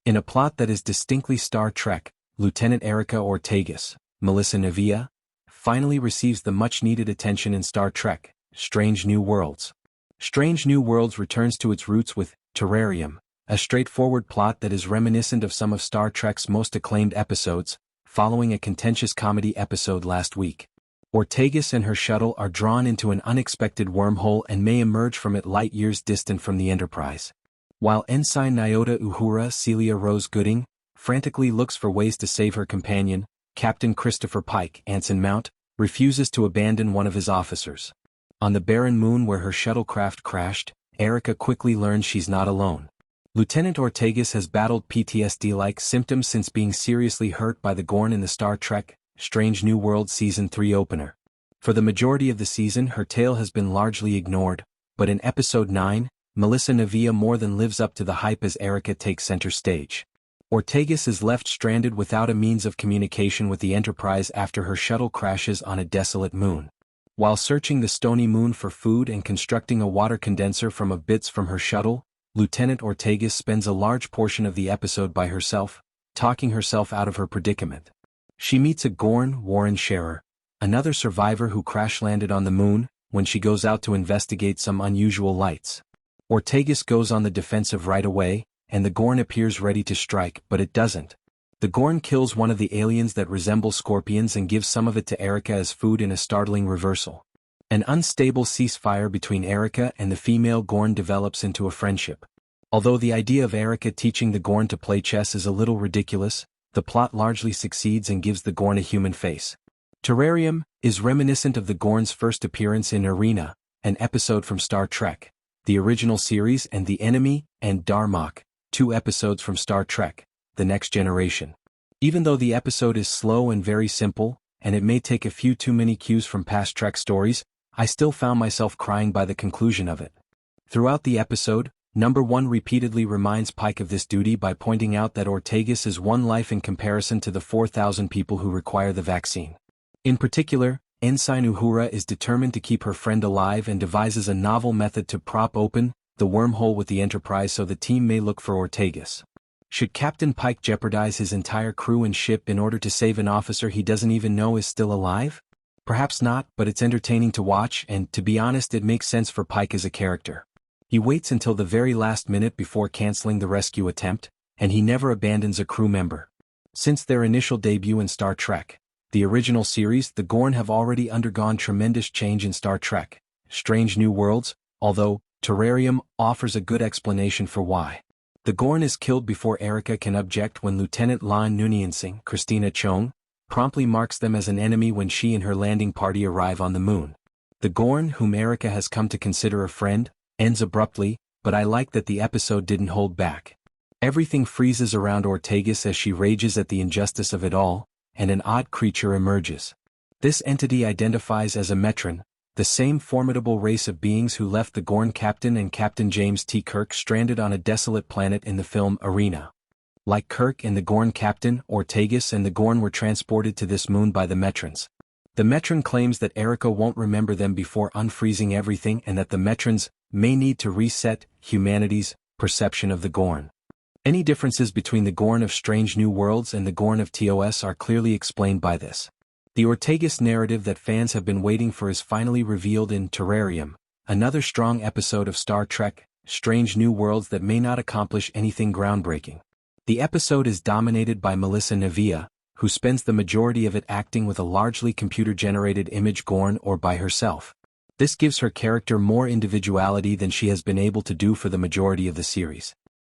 In a plot that is distinctly Star Trek, Lieutenant Erica Ortegas, Melissa Nevia, finally receives the much-needed attention in Star Trek, Strange New Worlds. Strange New Worlds returns to its roots with Terrarium, a straightforward plot that is reminiscent of some of Star Trek's most acclaimed episodes, following a contentious comedy episode last week. Ortegas and her shuttle are drawn into an unexpected wormhole and may emerge from it light years distant from the Enterprise. While Ensign Nyota Uhura Celia Rose Gooding frantically looks for ways to save her companion, Captain Christopher Pike Anson Mount refuses to abandon one of his officers. On the barren moon where her shuttlecraft crashed, Erica quickly learns she's not alone. Lieutenant Ortegas has battled PTSD-like symptoms since being seriously hurt by the Gorn in the Star Trek, Strange New Worlds Season 3 opener. For the majority of the season her tale has been largely ignored, but in Episode 9, Melissa Nevia more than lives up to the hype as Erica takes center stage. Ortegas is left stranded without a means of communication with the Enterprise after her shuttle crashes on a desolate moon. While searching the stony moon for food and constructing a water condenser from bits from her shuttle, Lieutenant Ortegas spends a large portion of the episode by herself, talking herself out of her predicament. She meets a Gorn, Warren Scherer, another survivor who crash-landed on the moon, when she goes out to investigate some unusual lights. Ortegas goes on the defensive right away, and the Gorn appears ready to strike, but it doesn't. The Gorn kills one of the aliens that resemble scorpions and gives some of it to Erica as food in a startling reversal. An unstable ceasefire between Erica and the female Gorn develops into a friendship. Although the idea of Erica teaching the Gorn to play chess is a little ridiculous, the plot largely succeeds and gives the Gorn a human face. Terrarium is reminiscent of the Gorn's first appearance in Arena, an episode from Star Trek, the original series, and The Enemy, and Darmok, 2 episodes from Star Trek, The Next Generation. Even though the episode is slow and very simple, and it may take a few too many cues from past Trek stories, I still found myself crying by the conclusion of it. Throughout the episode, Number 1 repeatedly reminds Pike of this duty by pointing out that Ortegas is one life in comparison to the 4,000 people who require the vaccine. In particular, Ensign Uhura is determined to keep her friend alive and devises a novel method to prop open the wormhole with the Enterprise so the team may look for Ortegas. Should Captain Pike jeopardize his entire crew and ship in order to save an officer he doesn't even know is still alive? Perhaps not, but it's entertaining to watch, and to be honest, it makes sense for Pike as a character. He waits until the very last minute before canceling the rescue attempt, and he never abandons a crew member. Since their initial debut in Star Trek, the original series, the Gorn have already undergone tremendous change in Star Trek, Strange New Worlds, although Terrarium offers a good explanation for why. The Gorn is killed before Erica can object when Lieutenant Lon Noonien Christina Chung, promptly marks them as an enemy when she and her landing party arrive on the moon. The Gorn, whom Erica has come to consider a friend, ends abruptly, but I like that the episode didn't hold back. Everything freezes around Ortegas as she rages at the injustice of it all, and an odd creature emerges. This entity identifies as a Metron, the same formidable race of beings who left the Gorn captain and Captain James T. Kirk stranded on a desolate planet in the film Arena. Like Kirk and the Gorn captain, Ortegas and the Gorn were transported to this moon by the Metrons. The Metron claims that Erica won't remember them before unfreezing everything and that the Metrons may need to reset humanity's perception of the Gorn. Any differences between the Gorn of Strange New Worlds and the Gorn of TOS are clearly explained by this. The Ortegas narrative that fans have been waiting for is finally revealed in Terrarium, another strong episode of Star Trek, Strange New Worlds that may not accomplish anything groundbreaking. The episode is dominated by Melissa Nevia, who spends the majority of it acting with a largely computer-generated image Gorn or by herself. This gives her character more individuality than she has been able to do for the majority of the series.